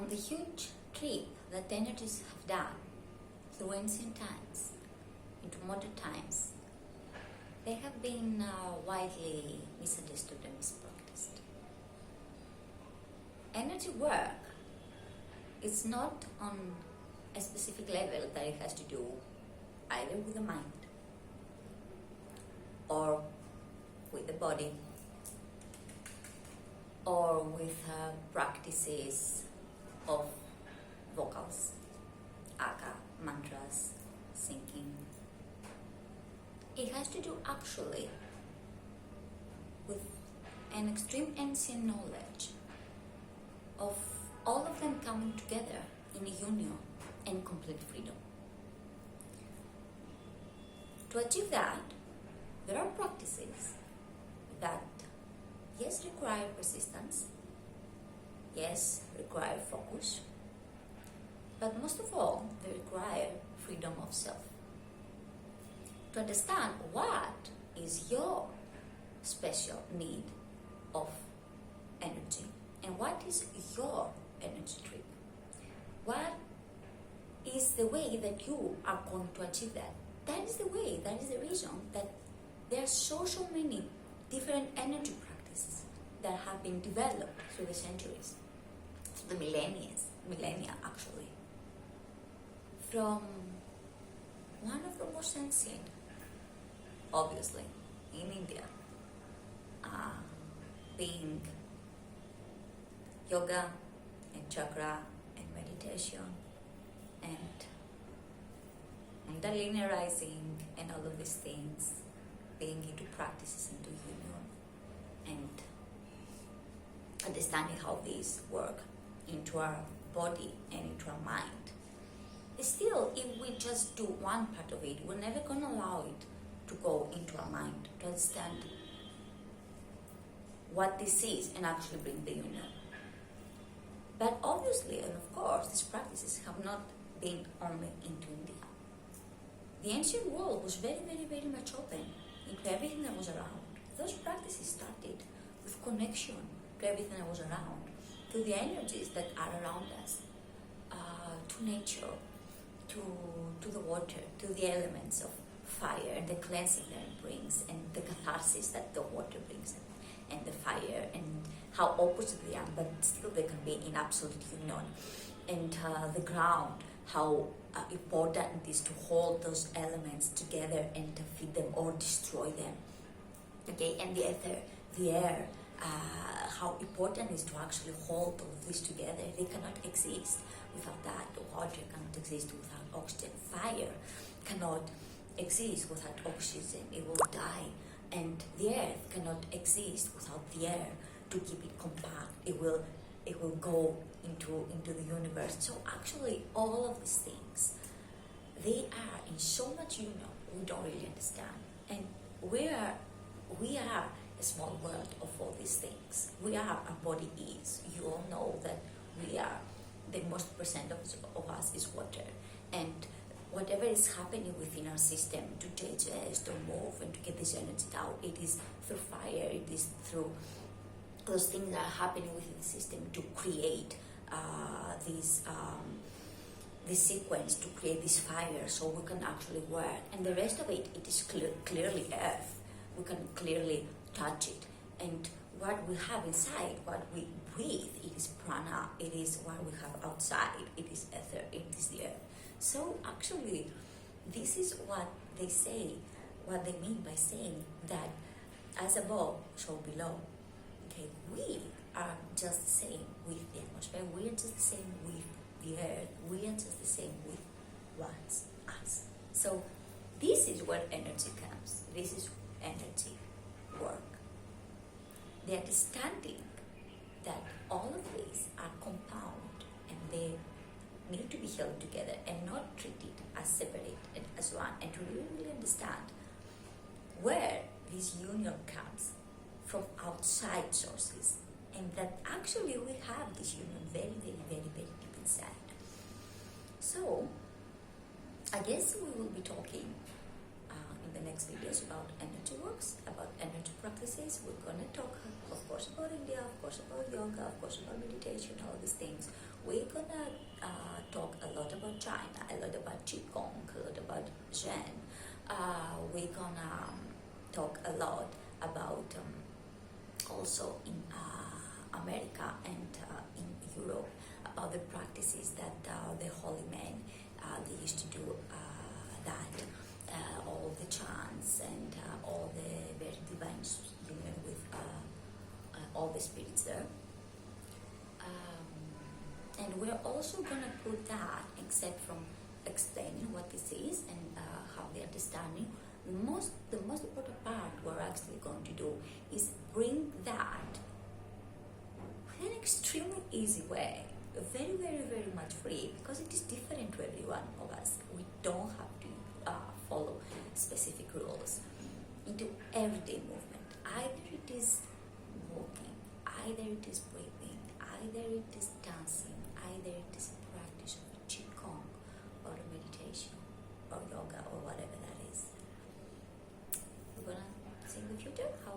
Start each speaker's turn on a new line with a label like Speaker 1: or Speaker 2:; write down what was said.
Speaker 1: the huge trip that the energies have done through ancient times into modern times, they have been widely misunderstood and mispracticed. Energy work is not on a specific level that it has to do either with the mind or with the body or with practices of vocals, aka, mantras, singing. It has to do actually with an extreme ancient knowledge of all of them coming together in a union and complete freedom. To achieve that, there are practices that, yes, require persistence, yes, require focus, but most of all, they require freedom of self. To understand what is your special need of energy and what is your energy trip, what is the way that you are going to achieve that. That is the way, that is the reason that there are so many different energy practices that have been developed through the centuries, through the millennia actually. From one of the most ancient, obviously, in India, being yoga and chakra and meditation and linearizing and all of these things, being into practices into union and understanding how these work into our body and into our mind. Still, if we just do one part of it, we're never going to allow it to go into our mind, to understand what this is and actually bring the union. But obviously, and of course, these practices have not been only into India. The ancient world was very much open into everything that was around. Those practices started with connection to everything that was around, to the energies that are around us, to nature, to the water, to the elements of fire and the cleansing that it brings and the catharsis that the water brings and the fire and how opposite they are, but still they can be in absolute union. And the ground, how important it is to hold those elements together and to feed them or destroy them. Okay, and the ether, the air, how important it is to actually hold all of this together. They cannot exist without that. Water cannot exist without oxygen. Fire cannot exist without oxygen. It will die. And the earth cannot exist without the air to keep it compact. It will go into the universe. So actually, all of these things, they are in so much union we don't really understand. And we are a small world of all these things. Our body is. You all know that we are. The most percent of us is water, and whatever is happening within our system to digest, to move, and to get this energy out, it is through fire. It is through those things that are happening within the system to create this sequence, to create this fire, so we can actually work. And the rest of it is clearly earth. We can clearly touch it. And what we have inside, what we breathe, it is prana. It is what we have outside. It is ether. It is the earth. So actually, this is what they say, what they mean by saying that as above, so below. Okay, we are just the same with the atmosphere. We are just the same with the earth. We are just the same with what's us. So this is where energy comes. This is energy work. The understanding that all of these are compound and they need to be held together and not treated as separate and as one, and to really understand where this union comes from outside sources, and that actually we have this union very deep inside. So I guess we will be talking in the next videos about energy works, about energy practices. We're going to talk, of course, about India, of course, about yoga, of course, about meditation, all these things. We're gonna talk a lot about China, a lot about Qigong, a lot about Zen. We're gonna talk a lot about also in America and in Europe about the practices that the holy men they used to do that all the chants and all the very divine union with all the spirits there. And we're also going to put that, except from explaining what this is and how they understanding, the most important part we're actually going to do is bring that in an extremely easy way, very, very, very much free, because it is different to every one of us. We don't have to follow specific rules into everyday movement. Either it is walking, either it is breathing, either it is dancing, either it is